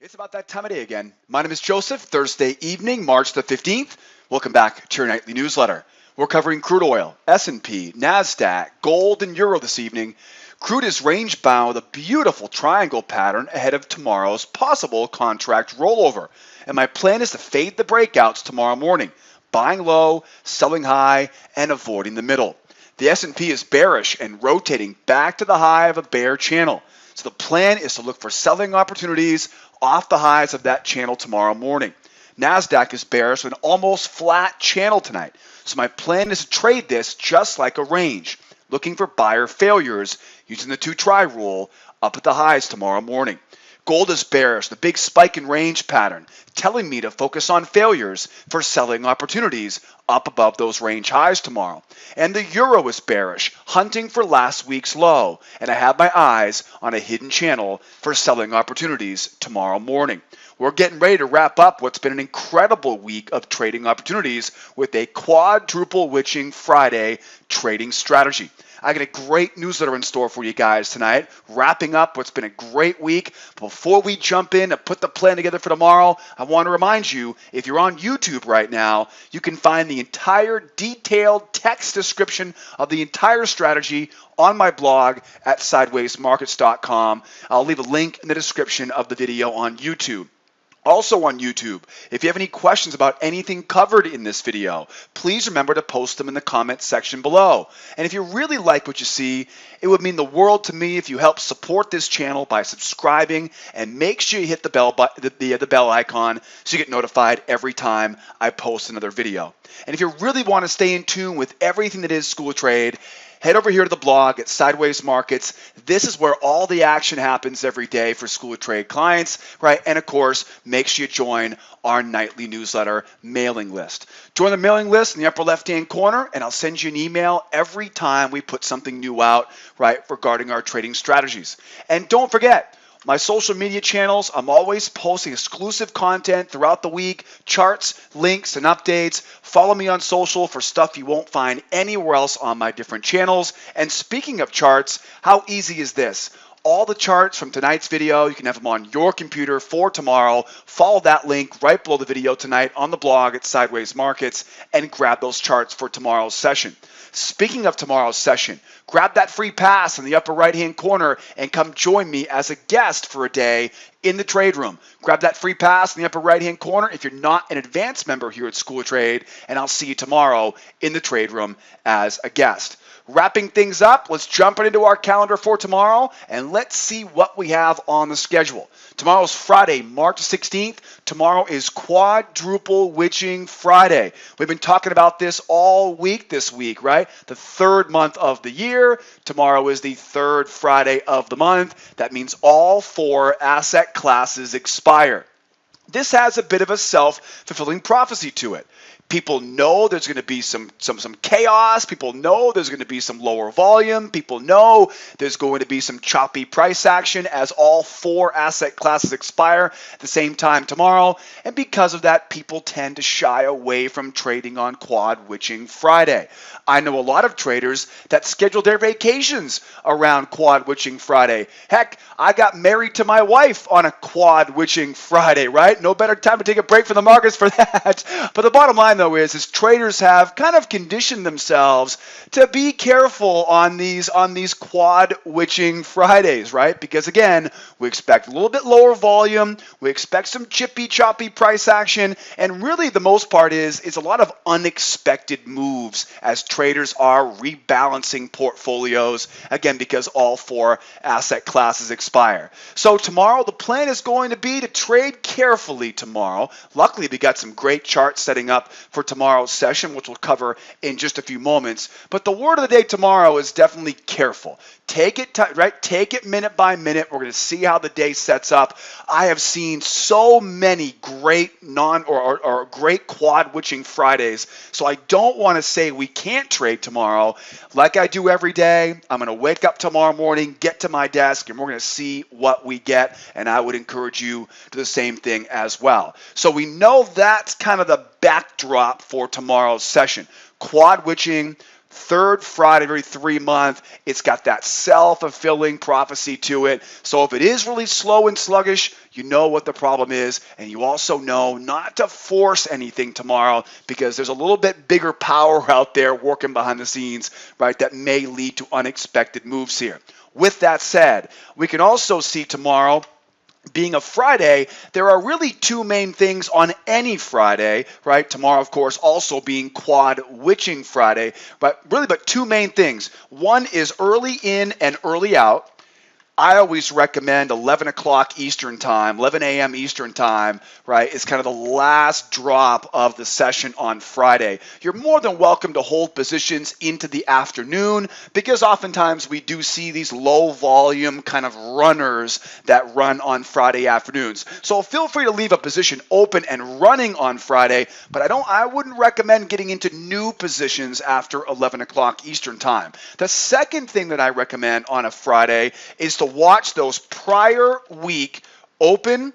It's about that time of day again. My name is Joseph, Thursday evening, March the 15th. Welcome back to your nightly newsletter. We're covering crude oil, S&P, Nasdaq, gold, and euro this evening. Crude is range bound with a beautiful triangle pattern ahead of tomorrow's possible contract rollover. And my plan is to fade the breakouts tomorrow morning, buying low, selling high, and avoiding the middle. The S&P is bearish and rotating back to the high of a bear channel. So the plan is to look for selling opportunities off the highs of that channel tomorrow morning. Nasdaq is bearish with an almost flat channel tonight. So my plan is to trade this just like a range, looking for buyer failures using the 2-try rule up at the highs tomorrow morning. Gold is bearish, the big spike in range pattern, telling me to focus on failures for selling opportunities up above those range highs tomorrow. And the euro is bearish, hunting for last week's low, and I have my eyes on a hidden channel for selling opportunities tomorrow morning. We're getting ready to wrap up what's been an incredible week of trading opportunities with a quadruple witching Friday trading strategy. I got a great newsletter in store for you guys tonight, wrapping up what's been a great week. Before we jump in and put the plan together for tomorrow, I want to remind you, if you're on YouTube right now, you can find the entire detailed text description of the entire strategy on my blog at sidewaysmarkets.com. I'll leave a link in the description of the video on YouTube. Also on YouTube, if you have any questions about anything covered in this video, please remember to post them in the comments section below. And if you really like what you see, it would mean the world to me if you help support this channel by subscribing, and make sure you hit the bell icon so you get notified every time I post another video. And if you really want to stay in tune with everything that is School of Trade, head over here to the blog at Sideways Markets. This is where all the action happens every day for School of Trade clients, right? And of course, make sure you join our nightly newsletter mailing list. Join the mailing list in the upper left-hand corner, and I'll send you an email every time we put something new out, right, regarding our trading strategies. And don't forget, my social media channels, I'm always posting exclusive content throughout the week, charts, links, and updates. Follow me on social for stuff you won't find anywhere else on my different channels. And speaking of charts, how easy is this? All the charts from tonight's video, you can have them on your computer for tomorrow. Follow that link right below the video tonight on the blog at Sideways Markets and grab those charts for tomorrow's session. Speaking of tomorrow's session, grab that free pass in the upper right-hand corner and come join me as a guest for a day in the trade room. Grab that free pass in the upper right-hand corner if you're not an advanced member here at School of Trade, and I'll see you tomorrow in the trade room as a guest. Wrapping things up, let's jump right into our calendar for tomorrow, and let's see what we have on the schedule. Tomorrow's Friday, March 16th. Tomorrow is Quadruple Witching Friday. We've been talking about this all week this week, right? The third month of the year. Tomorrow is the third Friday of the month. That means all 4 asset classes expire. This has a bit of a self-fulfilling prophecy to it. People know there's going to be some chaos. People know there's going to be some lower volume. People know there's going to be some choppy price action as all 4 asset classes expire at the same time tomorrow. And because of that, people tend to shy away from trading on Quad Witching Friday. I know a lot of traders that schedule their vacations around Quad Witching Friday. Heck, I got married to my wife on a Quad Witching Friday, right? No better time to take a break from the markets for that. But the bottom line, though, is traders have kind of conditioned themselves to be careful on these Quad Witching Fridays, right? Because again, we expect a little bit lower volume, we expect some chippy, choppy price action, and really the most part is a lot of unexpected moves as traders are rebalancing portfolios, again, because all 4 asset classes expire. So tomorrow, the plan is going to be to trade carefully tomorrow. Luckily, we got some great charts setting up for tomorrow's session, which we'll cover in just a few moments. But the word of the day tomorrow is definitely careful. Take it minute by minute. We're going to see how the day sets up. I have seen so many great great Quad Witching Fridays, so I don't want to say we can't trade tomorrow. Like I do every day, I'm going to wake up tomorrow morning, get to my desk, and we're going to see what we get, and I would encourage you to do the same thing as well. So we know that's kind of the backdrop for tomorrow's session. Quad Witching, third Friday of every 3 months. It's got that self-fulfilling prophecy to it. So if it is really slow and sluggish, you know what the problem is, and you also know not to force anything tomorrow because there's a little bit bigger power out there working behind the scenes, right, that may lead to unexpected moves here. With that said, we can also see tomorrow, being a Friday, there are really two main things on any Friday, right? Tomorrow, of course, also being quad witching Friday, but two main things. One is early in and early out. I always recommend 11 o'clock Eastern time, 11 a.m. Eastern time, right, is kind of the last drop of the session on Friday. You're more than welcome to hold positions into the afternoon because oftentimes we do see these low volume kind of runners that run on Friday afternoons. So feel free to leave a position open and running on Friday, but I wouldn't recommend getting into new positions after 11 o'clock Eastern time. The second thing that I recommend on a Friday is to watch those prior week open,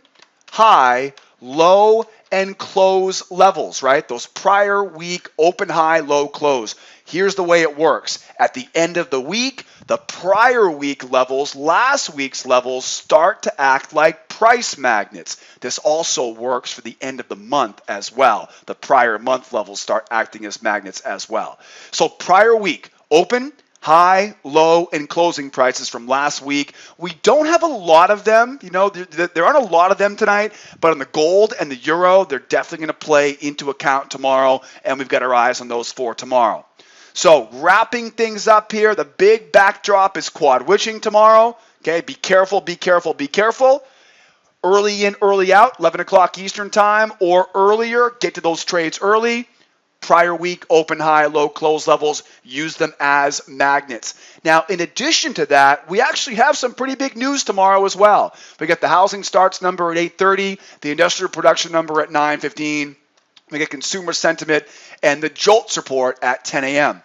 high, low, and close levels, right? Those prior week open, high, low, close. Here's the way it works. At the end of the week, the prior week levels, last week's levels, start to act like price magnets. This also works for the end of the month as well. The prior month levels start acting as magnets as well. So prior week, open, high, low, and closing prices from last week. We don't have a lot of them. You know, there aren't a lot of them tonight, but on the gold and the euro, they're definitely going to play into account tomorrow, and we've got our eyes on those for tomorrow. So wrapping things up here, the big backdrop is quad witching tomorrow. Okay, be careful, be careful, be careful. Early in, early out, 11 o'clock Eastern time, or earlier, get to those trades early. Prior week, open, high, low, close levels, use them as magnets. Now, in addition to that, we actually have some pretty big news tomorrow as well. We got the housing starts number at 8:30, the industrial production number at 9:15, we get consumer sentiment, and the JOLTS report at 10 a.m.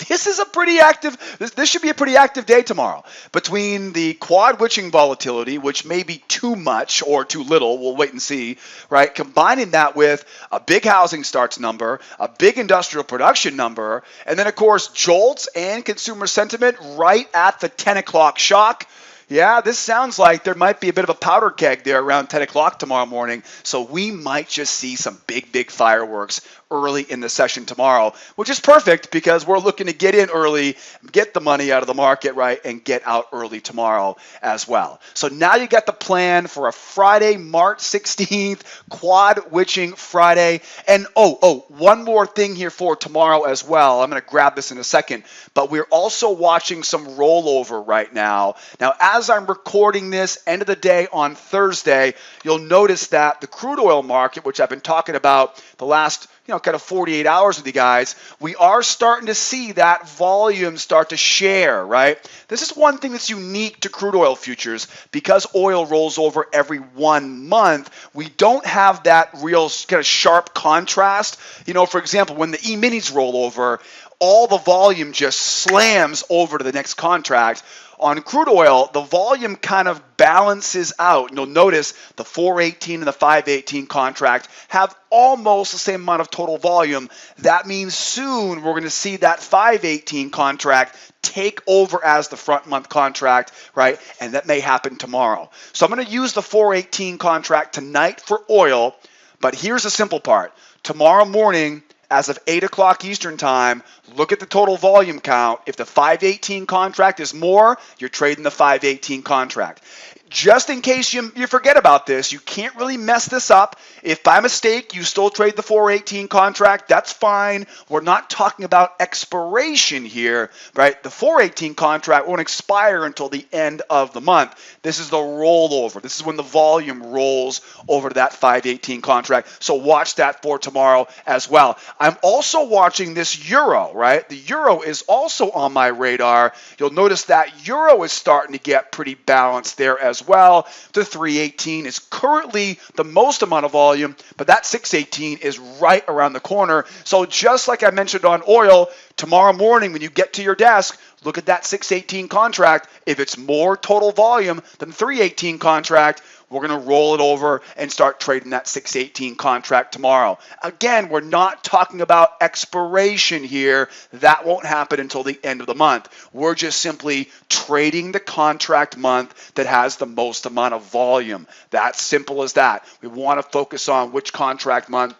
This is a pretty active, this should be a pretty active day tomorrow. Between the quad witching volatility, which may be too much or too little, we'll wait and see, right? Combining that with a big housing starts number, a big industrial production number, and then of course JOLTS and consumer sentiment right at the 10 o'clock shock. Yeah, this sounds like there might be a bit of a powder keg there around 10 o'clock tomorrow morning. So we might just see some big fireworks early in the session tomorrow, which is perfect because we're looking to get in early, get the money out of the market, right, and get out early tomorrow as well. So now you got the plan for a Friday, March 16th, quad witching Friday. And one more thing here for tomorrow as well. I'm going to grab this in a second, but we're also watching some rollover right now. Now, as I'm recording this, end of the day on Thursday, you'll notice that the crude oil market, which I've been talking about the last kind of 48 hours with you guys, we are starting to see that volume start to share, right? This is one thing that's unique to crude oil futures. Because oil rolls over every 1 month, we don't have that real kind of sharp contrast. For example, when the E-minis roll over, all the volume just slams over to the next contract. On crude oil, the volume kind of balances out. You'll notice the 418 and the 518 contract have almost the same amount of total volume. That means soon we're going to see that 518 contract take over as the front month contract, right? And that may happen tomorrow. So I'm going to use the 418 contract tonight for oil, but here's the simple part. Tomorrow morning, as of 8 o'clock Eastern time, look at the total volume count. If the 518 contract is more, you're trading the 518 contract. Just in case you forget about this, you can't really mess this up. If by mistake you still trade the 418 contract, that's fine. We're not talking about expiration here, right? The 418 contract won't expire until the end of the month. This is the rollover. This is when the volume rolls over to that 518 contract. So watch that for tomorrow as well. I'm also watching this euro, right? The euro is also on my radar. You'll notice that euro is starting to get pretty balanced there as well. The 318 is currently the most amount of volume, but that 618 is right around the corner. So just like I mentioned on oil, Tomorrow morning when you get to your desk, look at that 618 contract. If it's more total volume than 318 contract, we're going to roll it over and start trading that 618 contract tomorrow. Again, we're not talking about expiration here. That won't happen until the end of the month. We're just simply trading the contract month that has the most amount of volume. That's simple as that. We want to focus on which contract month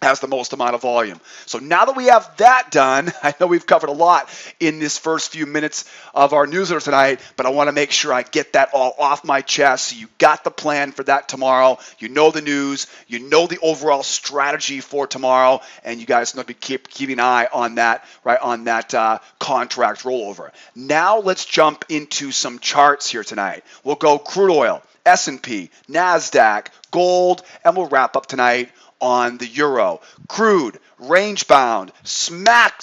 has the most amount of volume. So now that we have that done, I know we've covered a lot in this first few minutes of our newsletter tonight, but I want to make sure I get that all off my chest. So you got the plan for that tomorrow. You know the news. You know the overall strategy for tomorrow, and you guys know to keeping an eye on that, right, on that contract rollover. Now let's jump into some charts here tonight. We'll go crude oil, S&P, Nasdaq, gold, and we'll wrap up tonight on the euro. Crude, range bound, smack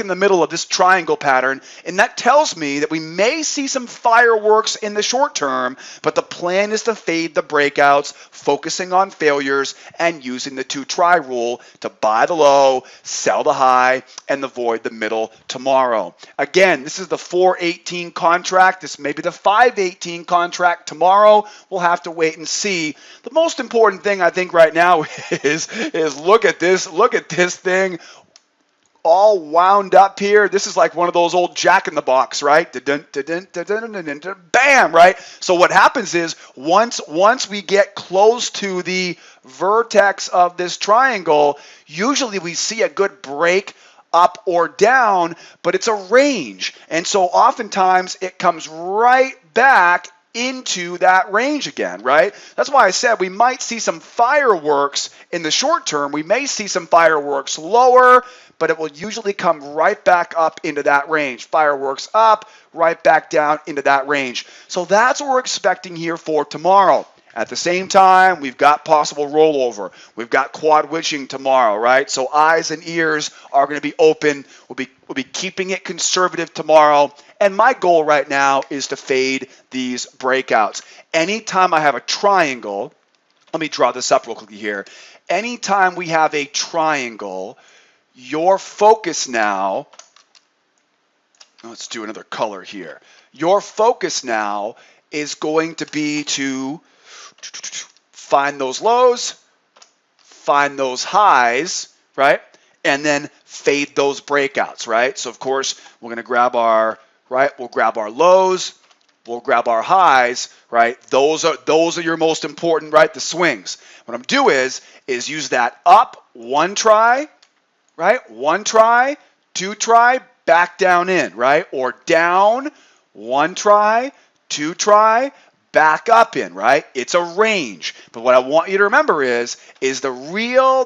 in the middle of this triangle pattern, and that tells me that we may see some fireworks in the short term, but the plan is to fade the breakouts, focusing on failures and using the 2-try rule to buy the low, sell the high, and avoid the middle tomorrow. Again, this is the 418 contract. This may be the 518 contract tomorrow. We'll have to wait and see. The most important thing I think right now is look at this thing all wound up here. This is like one of those old Jack in the Box, right? Bam, right? So what happens is once we get close to the vertex of this triangle, usually we see a good break up or down, but it's a range. And so oftentimes it comes right back into that range again, right? That's why I said we might see some fireworks in the short term. We may see some fireworks lower, but it will usually come right back up into that range. Fireworks up, right back down into that range. So that's what we're expecting here for tomorrow. At the same time, we've got possible rollover. We've got quad witching tomorrow, right? So eyes and ears are going to be open. We'll be keeping it conservative tomorrow. And my goal right now is to fade these breakouts. Anytime I have a triangle, let me draw this up real quickly here. Anytime we have a triangle, your focus now, let's do another color here. Your focus now is going to be to find those lows, find those highs, right? And then fade those breakouts, right? So of course, we're going to grab our, right? We'll grab our lows, we'll grab our highs, right? Those are your most important, right? The swings. What I'm do is use that up, 1 try, right? 1 try, 2 try, back down in, right? Or down, 1 try, 2 try, back up in, right? It's a range. But what I want you to remember is the real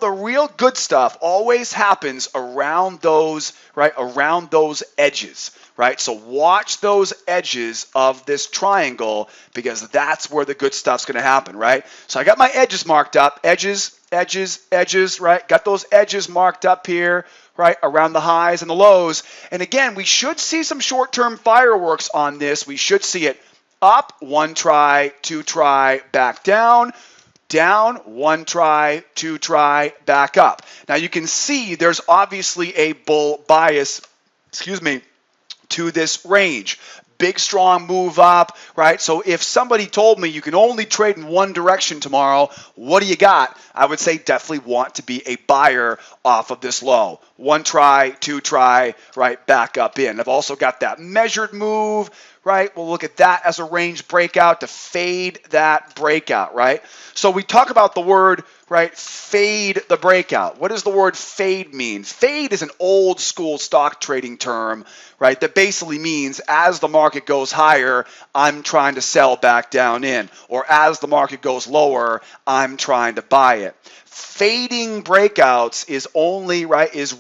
good stuff always happens around those, right? Around those edges, right? So watch those edges of this triangle because that's where the good stuff's going to happen, right? So I got my edges marked up, edges, right? Got those edges marked up here, right? Around the highs and the lows. And again, we should see some short-term fireworks on this. We should see it up, 1 try, 2 try, back down, down, 1 try, 2 try, back up. Now you can see there's obviously a bull bias, to this range. Big, strong move up, right? So if somebody told me you can only trade in one direction tomorrow, what do you got? I would say definitely want to be a buyer off of this low. 1 try, 2 try, right, back up in. I've also got that measured move, right? We'll look at that as a range breakout to fade that breakout, right? So we talk about the word, right, fade the breakout. What does the word fade mean? Fade is an old school stock trading term, right, that basically means as the market goes higher, I'm trying to sell back down in, or as the market goes lower, I'm trying to buy it. Fading breakouts is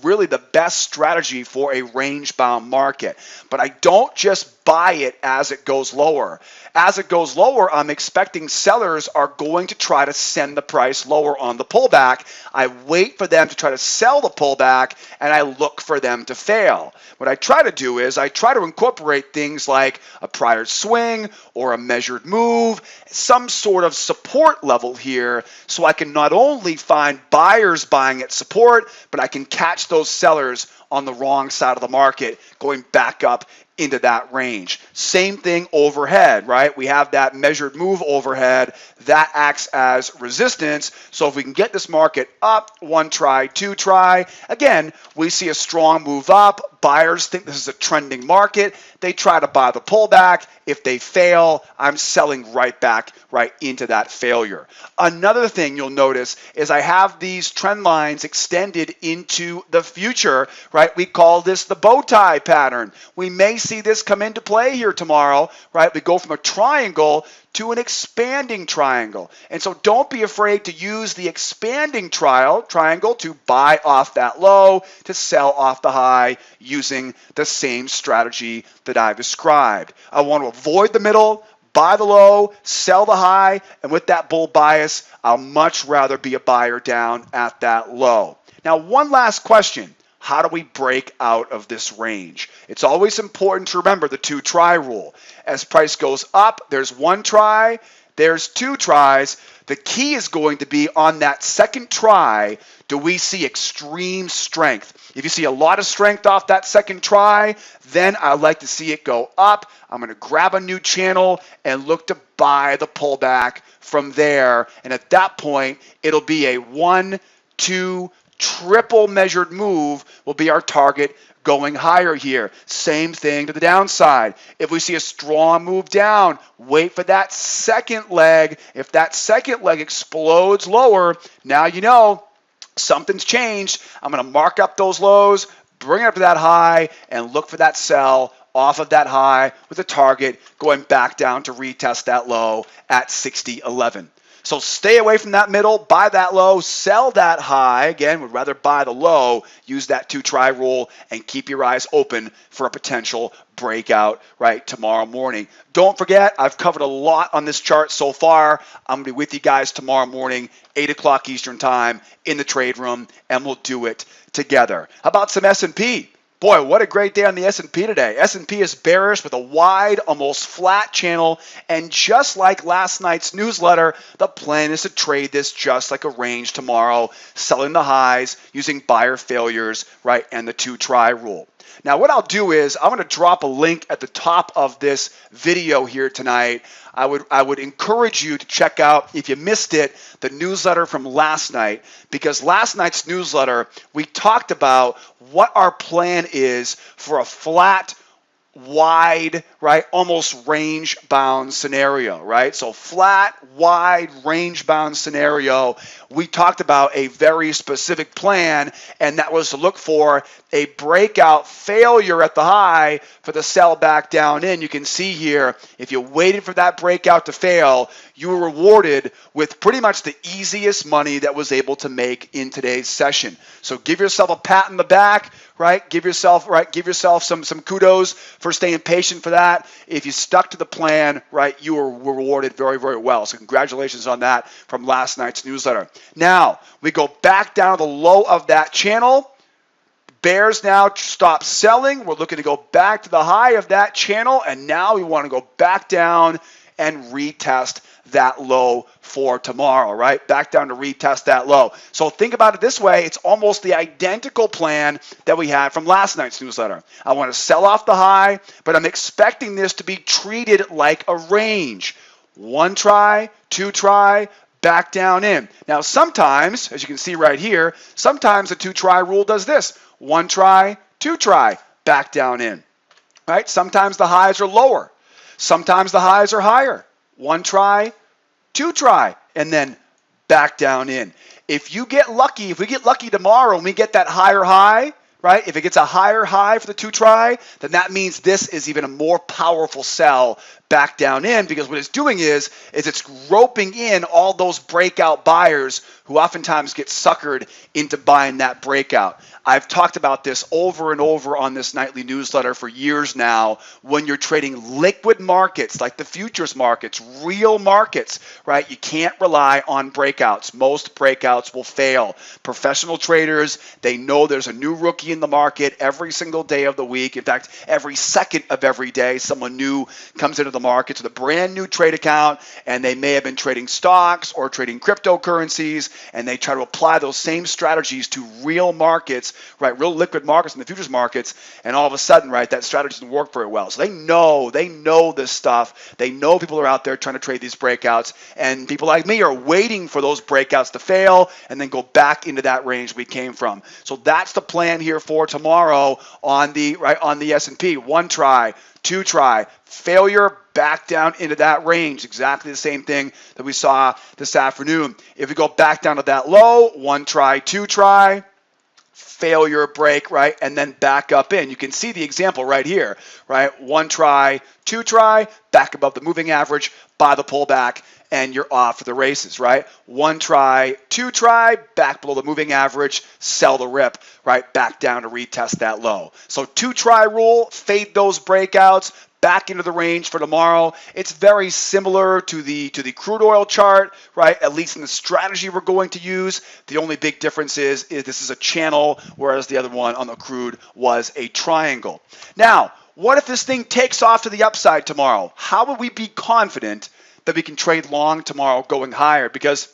really the best strategy for a range bound market. But I don't just buy it as it goes lower. As it goes lower, I'm expecting sellers are going to try to send the price lower on the pullback. I wait for them to try to sell the pullback, and I look for them to fail. What I try to do is I try to incorporate things like a prior swing or a measured move, some sort of support level here, so I can not only find buyers buying at support, but I can catch those sellers on the wrong side of the market going back up into that range. Same thing overhead, right? We have that measured move overhead that acts as resistance. So if we can get this market up, one try, two try, again, we see a strong move up. Buyers think this is a trending market. They try to buy the pullback. If they fail, I'm selling right back right into that failure. Another thing you'll notice is I have these trend lines extended into the future, right? We call this the bow tie pattern. We may see this come into play here tomorrow, right? We go from a triangle to an expanding triangle. And so don't be afraid to use the expanding triangle to buy off that low, to sell off the high, using the same strategy that I've described. I want to avoid the middle, buy the low, sell the high, and with that bull bias, I'll much rather be a buyer down at that low. Now, one last question. How do we break out of this range? It's always important to remember the two try rule. As price goes up, there's one try, there's two tries. The key is going to be on that second try, do we see extreme strength? If you see a lot of strength off that second try, then I'd like to see it go up. I'm going to grab a new channel and look to buy the pullback from there. And at that point, it'll be a 1, 2, triple measured move will be our target going higher here. Same thing to the downside. If we see a strong move down, wait for that second leg. If that second leg explodes lower, now you know something's changed. I'm going to mark up those lows, bring it up to that high, and look for that sell off of that high with a target going back down to retest that low at 60.11. So stay away from that middle, buy that low, sell that high. Again, would rather buy the low, use that two try rule, and keep your eyes open for a potential breakout right tomorrow morning. Don't forget, I've covered a lot on this chart so far. I'm going to be with you guys tomorrow morning, 8 o'clock Eastern time in the trade room, and we'll do it together. How about some S&P? Boy, what a great day on the S&P today. S&P is bearish with a wide, almost flat channel. And just like last night's newsletter, the plan is to trade this just like a range tomorrow, selling the highs, using buyer failures, right, and the two try rule. Now, what I'll do is I'm going to drop a link at the top of this video here tonight. I would encourage you to check out, if you missed it, the newsletter from last night, because last night's newsletter, we talked about what our plan is for a flat, wide, right, almost range-bound scenario, right? So flat, wide, range-bound scenario. We talked about a very specific plan, and that was to look for a breakout failure at the high for the sell back down in. You can see here, if you waited for that breakout to fail, you were rewarded with pretty much the easiest money that was able to make in today's session. So give yourself a pat on the back, right? Give yourself some kudos for staying patient for that. If you stuck to the plan, right, you were rewarded very, very well. So congratulations on that from last night's newsletter. Now, we go back down to the low of that channel. Bears now stop selling. We're looking to go back to the high of that channel, and now we want to go back down and retest that low for tomorrow, right? Back down to retest that low. So think about it this way. It's almost the identical plan that we had from last night's newsletter. I want to sell off the high, but I'm expecting this to be treated like a range. One try, two try, back down in. Now, sometimes, as you can see right here, sometimes the two try rule does this. One try, two try, back down in, right? Sometimes the highs are lower. Sometimes the highs are higher. One try, two try, and then back down in. If we get lucky tomorrow and we get that higher high, right? If it gets a higher high for the two try, then that means this is even a more powerful sell back down in, because what it's doing is it's roping in all those breakout buyers who oftentimes get suckered into buying that breakout. I've talked about this over and over on this nightly newsletter for years now. When you're trading liquid markets like the futures markets, real markets, right? You can't rely on breakouts. Most breakouts will fail. Professional traders, they know there's a new rookie in the market every single day of the week. In fact, every second of every day, someone new comes into the market with a brand new trade account, and they may have been trading stocks or trading cryptocurrencies, and they try to apply those same strategies to real markets, right, real liquid markets in the futures markets, and all of a sudden, right, that strategy doesn't work very well. So they know this stuff. They know people are out there trying to trade these breakouts, and people like me are waiting for those breakouts to fail and then go back into that range we came from. So that's the plan here for tomorrow on the S&P. One try, two try, failure, back down into that range. Exactly the same thing that we saw this afternoon. If we go back down to that low, one try, two try, failure, break, right, and then back up in. You can see the example right here, right? One try, two try, back above the moving average, buy the pullback, and you're off for the races, right? One try, two try, back below the moving average, sell the rip, right? Back down to retest that low. So two try rule, fade those breakouts, back into the range for tomorrow. It's very similar to the crude oil chart, right? At least in the strategy we're going to use. The only big difference is this is a channel, whereas the other one on the crude was a triangle. Now, what if this thing takes off to the upside tomorrow? How would we be confident that we can trade long tomorrow going higher? Because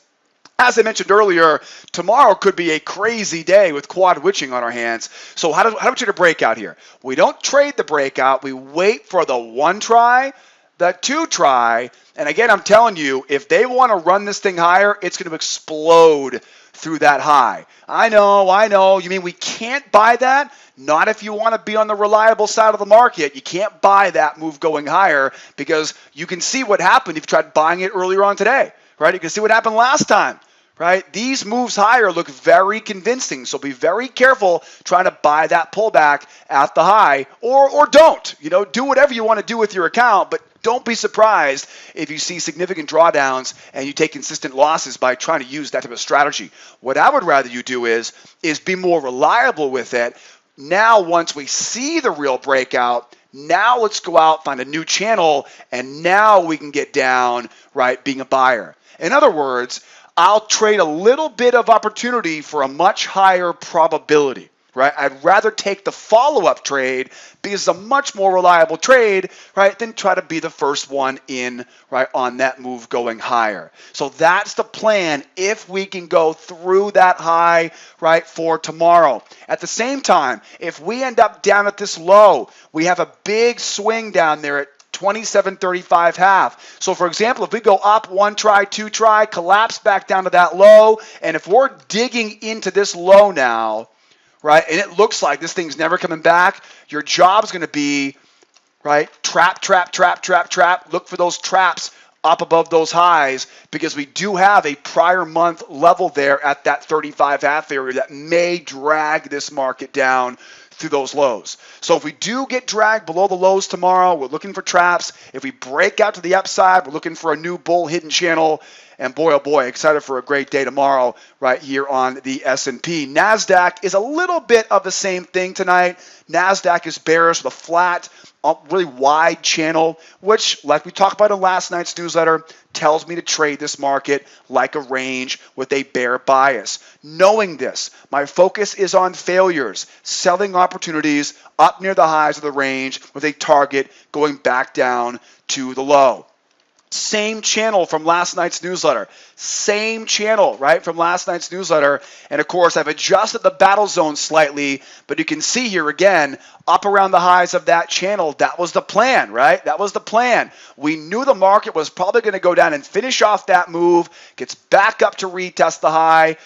as I mentioned earlier, tomorrow could be a crazy day with quad witching on our hands. So how do we trade a breakout here? We don't trade the breakout. We wait for the one try, the two try. And again, I'm telling you, if they want to run this thing higher, it's going to explode through that high. I know. You mean we can't buy that? Not if you want to be on the reliable side of the market. You can't buy that move going higher, because you can see what happened if you tried buying it earlier on today, right? You can see what happened last time, right? These moves higher look very convincing, so be very careful trying to buy that pullback at the high, or don't. Do whatever you want to do with your account, but don't be surprised if you see significant drawdowns and you take consistent losses by trying to use that type of strategy. What I would rather you do is be more reliable with it. Now, once we see the real breakout, now let's go out, find a new channel, and now we can get down, right, being a buyer. In other words, I'll trade a little bit of opportunity for a much higher probability, right? I'd rather take the follow-up trade because it's a much more reliable trade, right, than try to be the first one in, right, on that move going higher. So that's the plan if we can go through that high, right, for tomorrow. At the same time, if we end up down at this low, we have a big swing down there at 27.35 half. So for example, if we go up one try, two try, collapse back down to that low, and if we're digging into this low now, right, and it looks like this thing's never coming back, your job's going to be, right, trap. Look for those traps up above those highs, because we do have a prior month level there at that 35 half area that may drag this market down through those lows. So if we do get dragged below the lows tomorrow, we're looking for traps. If we break out to the upside, we're looking for a new bull hidden channel. And boy, oh boy, excited for a great day tomorrow right here on the S&P. Nasdaq is a little bit of the same thing tonight. Nasdaq is bearish with a flat, really wide channel, which, like we talked about in last night's newsletter, tells me to trade this market like a range with a bear bias. Knowing this, my focus is on failures, selling opportunities up near the highs of the range with a target going back down to the low. Same channel from last night's newsletter. Same channel, right, from last night's newsletter. And of course, I've adjusted the battle zone slightly, but you can see here again, up around the highs of that channel, that was the plan, right? That was the plan. We knew the market was probably going to go down and finish off that move, gets back up to retest the high.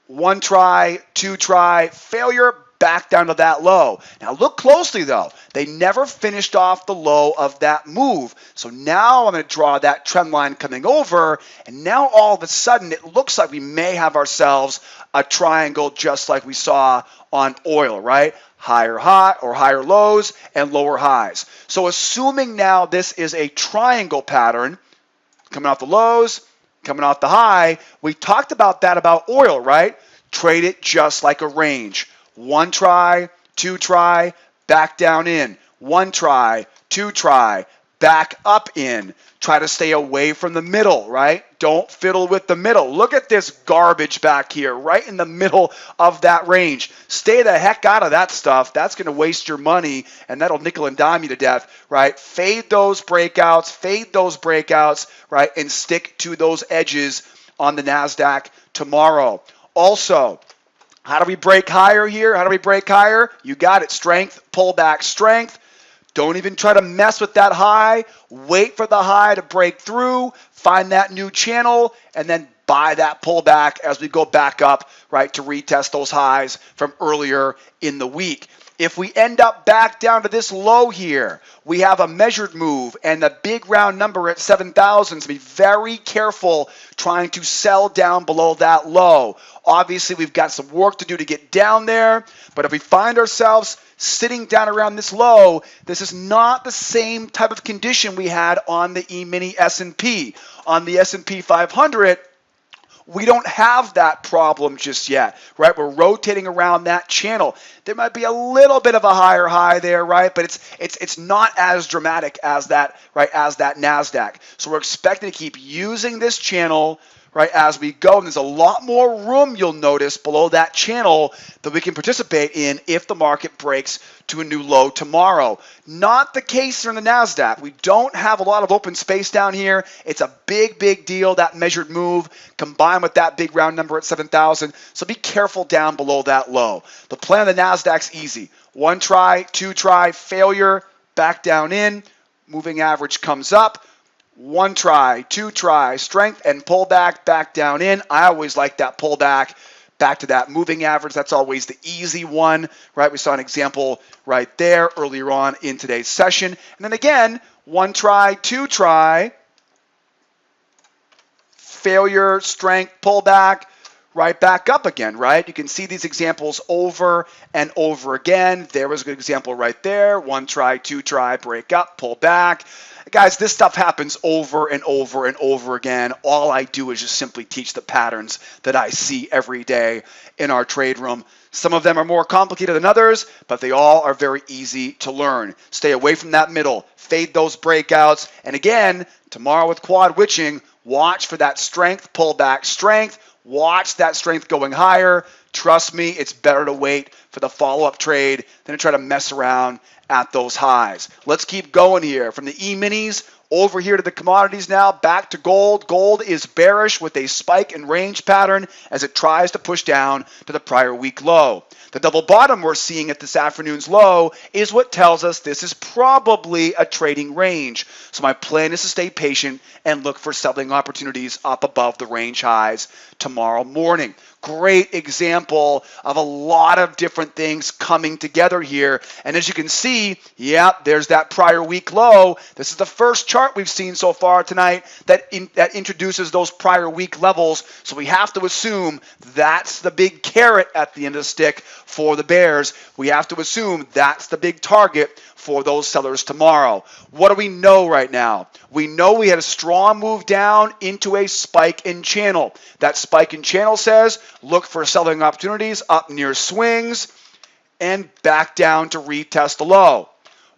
One try, two try, failure, back down to that low. Now look closely though. They never finished off the low of that move. So now I'm going to draw that trend line coming over, and now all of a sudden it looks like we may have ourselves a triangle just like we saw on oil, right? Higher high or higher lows and lower highs. So assuming now this is a triangle pattern coming off the lows, coming off the high, we talked about that about oil, right? Trade it just like a range. One try, two try, back down in. One try, two try, back up in. Try to stay away from the middle, right? Don't fiddle with the middle. Look at this garbage back here, right in the middle of that range. Stay the heck out of that stuff. That's going to waste your money, and that'll nickel and dime you to death, right? Fade those breakouts, right? And stick to those edges on the Nasdaq tomorrow. Also, how do we break higher here? How do we break higher? You got it. Strength, pullback, strength. Don't even try to mess with that high. Wait for the high to break through, find that new channel, and then buy that pullback as we go back up, right, to retest those highs from earlier in the week. If we end up back down to this low here, we have a measured move and the big round number at 7,000. So be very careful trying to sell down below that low. Obviously, we've got some work to do to get down there, but if we find ourselves sitting down around this low, this is not the same type of condition we had on the Emini S&P. On the S&P 500, we don't have that problem just yet, right? We're rotating around that channel. There might be a little bit of a higher high there, right? But it's not as dramatic as that, right? As that Nasdaq. So we're expecting to keep using this channel, right, as we go. And there's a lot more room, you'll notice, below that channel that we can participate in if the market breaks to a new low tomorrow. Not the case here in the Nasdaq. We don't have a lot of open space down here. It's a big deal, that measured move combined with that big round number at 7,000. So be careful down below that low. The plan of the Nasdaq's easy. One try, two try, failure, back down in, moving average comes up. One try, two try, strength and pullback, back down in. I always like that pullback back to that moving average. That's always the easy one, right? We saw an example right there earlier on in today's session. And then again, one try, two try, failure, strength, pullback, right back up again, right? You can see these examples over and over again. There was a good example right there. One try, two try, break up, pull back. Guys, this stuff happens over and over and over again. All I do is just simply teach the patterns that I see every day in our trade room. Some of them are more complicated than others, but they all are very easy to learn. Stay away from that middle. Fade those breakouts. And again, tomorrow with quad witching, watch for that strength, pullback strength. Watch that strength going higher. Trust me, it's better to wait for the follow-up trade than to try to mess around at those highs. Let's keep going here. From the E-minis over here to the commodities now, back to gold. Gold is bearish with a spike and range pattern as it tries to push down to the prior week low. The double bottom we're seeing at this afternoon's low is what tells us this is probably a trading range. So my plan is to stay patient and look for selling opportunities up above the range highs tomorrow morning. Great example of a lot of different things coming together here. And as you can see, there's that prior week low. This is the first chart we've seen so far tonight that introduces those prior week levels. So we have to assume that's the big carrot at the end of the stick for the bears. We have to assume that's the big target for those sellers tomorrow. What do we know right now? We know we had a strong move down into a spike in channel. That spike in channel says look for selling opportunities up near swings and back down to retest the low.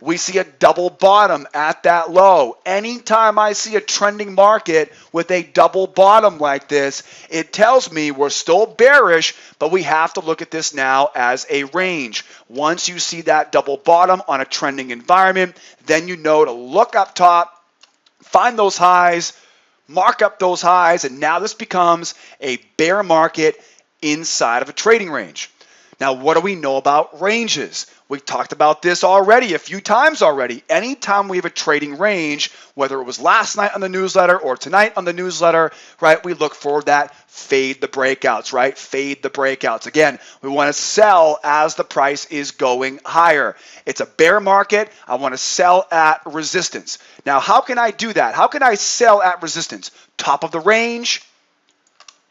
We see a double bottom at that low. Anytime I see a trending market with a double bottom like this, it tells me we're still bearish, but we have to look at this now as a range. Once you see that double bottom on a trending environment, then you know to look up top, find those highs, mark up those highs, and now this becomes a bear market inside of a trading range. Now, what do we know about ranges? We talked about this already a few times already. Anytime we have a trading range, whether it was last night on the newsletter or tonight on the newsletter, right, we look for that fade the breakouts, right? Fade the breakouts. Again, we want to sell as the price is going higher. It's a bear market. I want to sell at resistance. Now, how can I do that? How can I sell at resistance? Top of the range,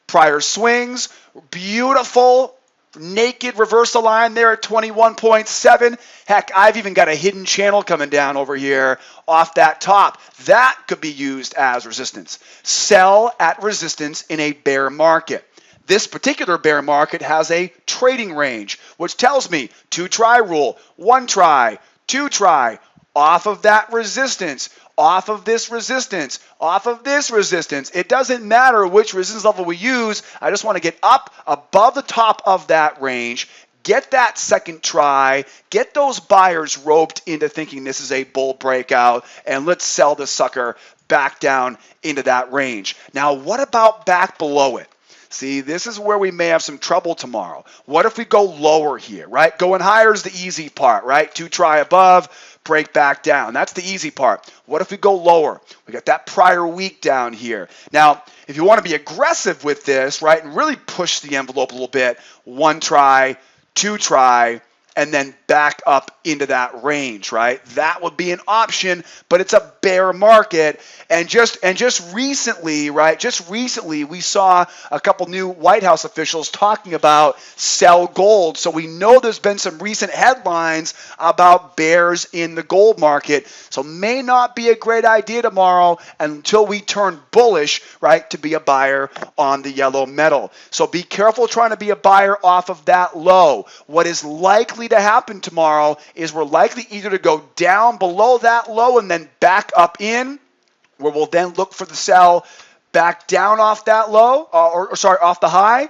prior swings, beautiful naked reversal line there at 21.7. Heck, I've even got a hidden channel coming down over here off that top. That could be used as resistance. Sell at resistance in a bear market. This particular bear market has a trading range, which tells me 2-try rule, 1 try, 2 try, off of that resistance, off of this resistance, off of this resistance. It doesn't matter which resistance level we use. I just want to get up above the top of that range, get that second try, get those buyers roped into thinking this is a bull breakout, and let's sell the sucker back down into that range. Now, what about back below it? See, this is where we may have some trouble tomorrow. What if we go lower here, right? Going higher is the easy part, right? 2 try above, break back down. That's the easy part. What if we go lower? We got that prior week down here. Now, if you want to be aggressive with this, right, and really push the envelope a little bit, 1 try, 2 try, and then back up into that range, right? That would be an option, but it's a bear market. And just recently, right? Just recently, we saw a couple new White House officials talking about sell gold. So we know there's been some recent headlines about bears in the gold market. So may not be a great idea tomorrow until we turn bullish, right, to be a buyer on the yellow metal. So be careful trying to be a buyer off of that low. What is likely to happen tomorrow is we're likely either to go down below that low and then back up in, where we'll then look for the sell back down off that low, off the high,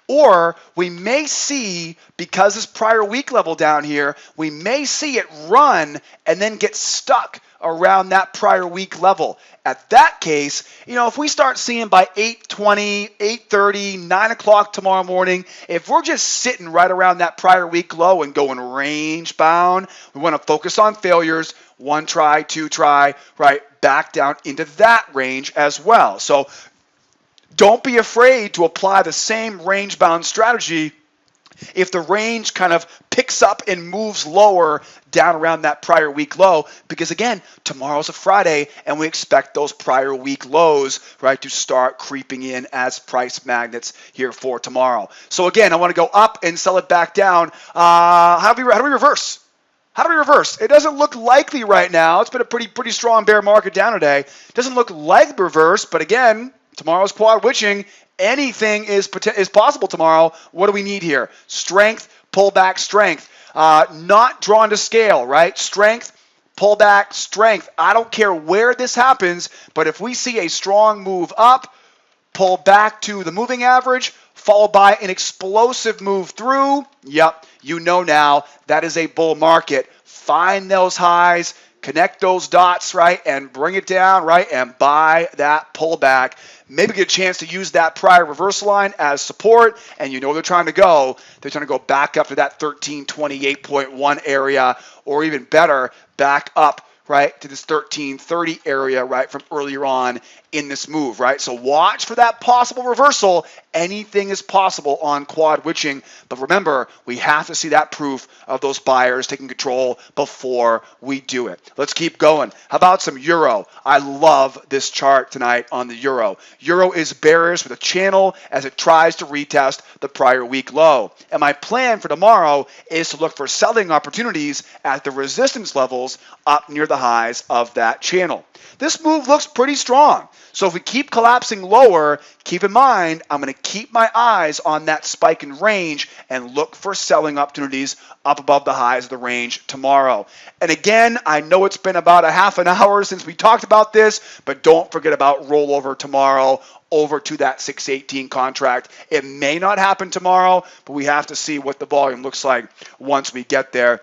or we may see, because this prior week level down here, we may see it run and then get stuck around that prior week level. At that case, if we start seeing by 8:20, 8:30, 9 o'clock tomorrow morning, if we're just sitting right around that prior week low and going range bound, we want to focus on failures, 1 try, 2 try, right, back down into that range as well. So don't be afraid to apply the same range bound strategy if the range kind of picks up and moves lower down around that prior week low, because again, tomorrow's a Friday and we expect those prior week lows, right, to start creeping in as price magnets here for tomorrow. So again, I want to go up and sell it back down. How do we reverse? How do we reverse? It doesn't look likely right now. It's been a pretty strong bear market down today. It doesn't look like reverse, but again, tomorrow's quad witching. Anything is possible tomorrow. What do we need here? Strength, pullback, strength. Not drawn to scale, right? Strength, pullback, strength. I don't care where this happens, but if we see a strong move up, pull back to the moving average, followed by an explosive move through, yep, you know now that is a bull market. Find those highs, connect those dots, right, and bring it down, right, and buy that pullback. Maybe get a chance to use that prior reversal line as support, and you know they're trying to go. They're trying to go back up to that 1328.1 area, or even better, back up, right, to this 1330 area, right, from earlier on in this move, right? So watch for that possible reversal. Anything is possible on quad witching, but remember, we have to see that proof of those buyers taking control before we do it. Let's keep going. How about some euro? I love this chart tonight on the euro. Euro is bearish with a channel as it tries to retest the prior week low. And my plan for tomorrow is to look for selling opportunities at the resistance levels up near the highs of that channel. This move looks pretty strong. So if we keep collapsing lower, keep in mind, I'm going to keep my eyes on that spike in range and look for selling opportunities up above the highs of the range tomorrow. And again, I know it's been about a half an hour since we talked about this, but don't forget about rollover tomorrow over to that 618 contract. It may not happen tomorrow, but we have to see what the volume looks like once we get there.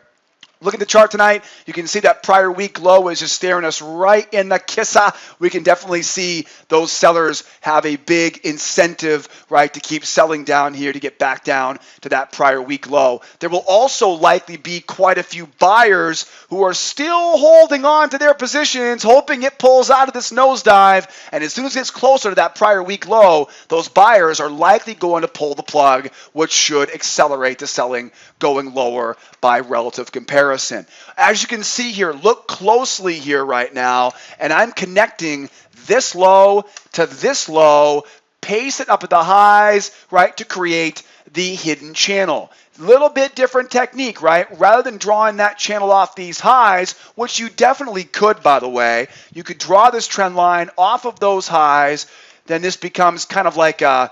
Look at the chart tonight. You can see that prior week low is just staring us right in the kissa. We can definitely see those sellers have a big incentive, right, to keep selling down here to get back down to that prior week low. There will also likely be quite a few buyers who are still holding on to their positions, hoping it pulls out of this nosedive. And as soon as it gets closer to that prior week low, those buyers are likely going to pull the plug, which should accelerate the selling going lower by relative comparison. As you can see here, look closely here right now, and I'm connecting this low to this low, pace it up at the highs, right, to create the hidden channel. Little bit different technique, right? Rather than drawing that channel off these highs, which you definitely could, by the way, you could draw this trend line off of those highs. Then this becomes kind of like a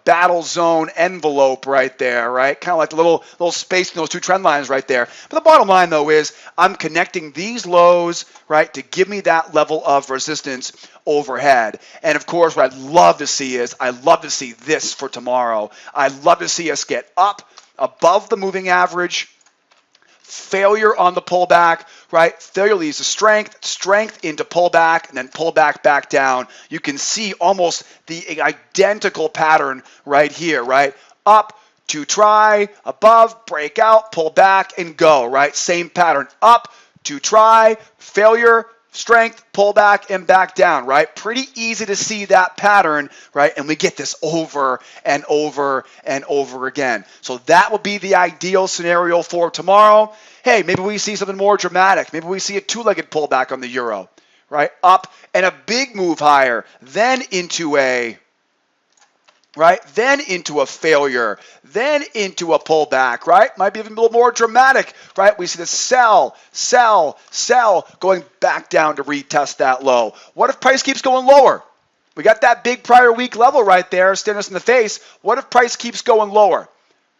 battle zone envelope right there, right? Kind of like the little space in those two trend lines right there. But the bottom line, though, is I'm connecting these lows, right, to give me that level of resistance overhead. And, of course, what I'd love to see is I'd love to see this for tomorrow. I'd love to see us get up above the moving average, failure on the pullback, right? Failure leads to strength, strength into pullback, and then pullback back down. You can see almost the identical pattern right here, right? Up to try, above, break out, pull back, and go, right? Same pattern. Up to try, failure, strength, pull back, and back down, right? Pretty easy to see that pattern, right? And we get this over and over and over again. So that will be the ideal scenario for tomorrow. Hey, maybe we see something more dramatic. Maybe we see a two-legged pullback on the euro, right? Up and a big move higher, then into a right? Then into a failure, then into a pullback, right? Might be even a little more dramatic, right? We see the sell, sell, sell, going back down to retest that low. What if price keeps going lower? We got that big prior week level right there staring us in the face. What if price keeps going lower?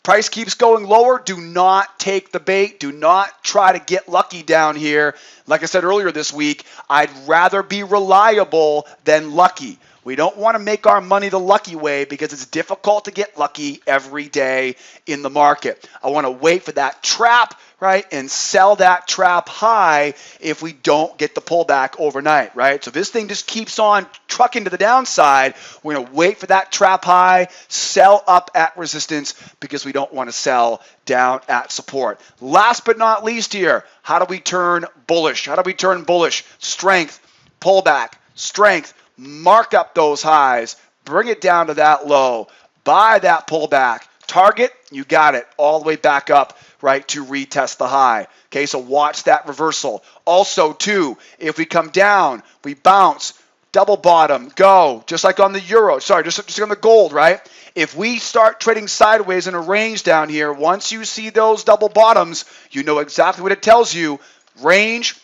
Price keeps going lower. Do not take the bait. Do not try to get lucky down here. Like I said earlier this week, I'd rather be reliable than lucky. We don't want to make our money the lucky way because it's difficult to get lucky every day in the market. I want to wait for that trap, right, and sell that trap high if we don't get the pullback overnight, right? So this thing just keeps on trucking to the downside. We're going to wait for that trap high, sell up at resistance because we don't want to sell down at support. Last but not least here, how do we turn bullish? How do we turn bullish? Strength, pullback, strength. Mark up those highs, bring it down to that low, buy that pullback, target, you got it, all the way back up, right, to retest the high. Okay, so watch that reversal. Also, too, if we come down, we bounce, double bottom, go, just like on the euro, just like on the gold, right? If we start trading sideways in a range down here, once you see those double bottoms, you know exactly what it tells you. Range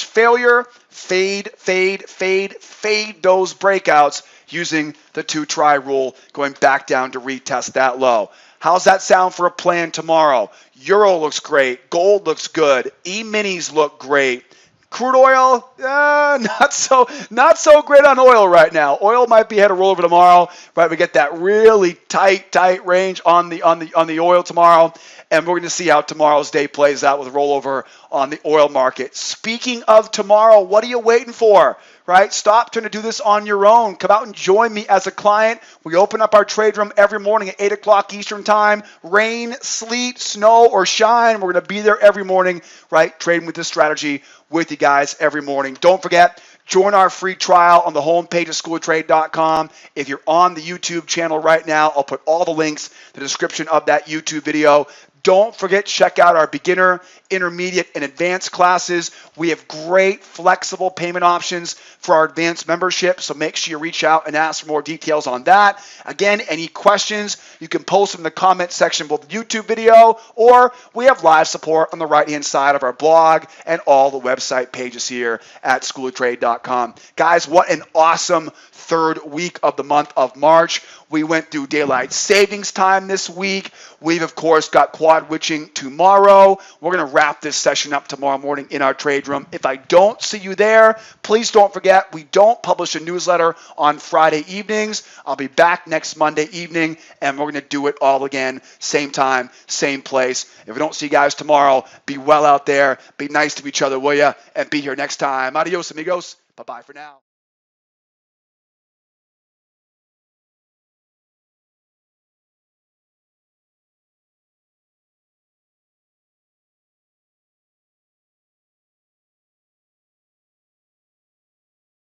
failure, fade, fade, fade, fade those breakouts using the 2-try rule, going back down to retest that low. How's that sound for a plan tomorrow? Euro looks great. Gold looks good. E-minis look great. Crude oil, not so great on oil right now. Oil might be head of rollover tomorrow, right? We get that really tight range on the oil tomorrow, and we're going to see how tomorrow's day plays out with rollover on the oil market. Speaking of tomorrow, what are you waiting for? Right? Stop trying to do this on your own. Come out and join me as a client. We open up our trade room every morning at 8 o'clock Eastern time. Rain, sleet, snow, or shine. We're going to be there every morning, right? Trading with this strategy with you guys every morning. Don't forget, join our free trial on the homepage of schooloftrade.com. If you're on the YouTube channel right now, I'll put all the links in the description of that YouTube video. Don't forget, check out our beginner, intermediate, and advanced classes. We have great flexible payment options for our advanced membership, so make sure you reach out and ask for more details on that. Again, any questions, you can post them in the comment section of the YouTube video, or we have live support on the right-hand side of our blog and all the website pages here at schooloftrade.com. Guys, what an awesome third week of the month of March. We went through daylight savings time this week. We've, of course, got sandwich tomorrow. We're going to wrap this session up tomorrow morning in our trade room. If I don't see you there, please don't forget we don't publish a newsletter on Friday evenings. I'll be back next Monday evening, and we're going to do it all again, same time, same place. If we don't see you guys tomorrow, be well out there, be nice to each other, will ya? And be here next time. Adios, amigos. Bye-bye for now.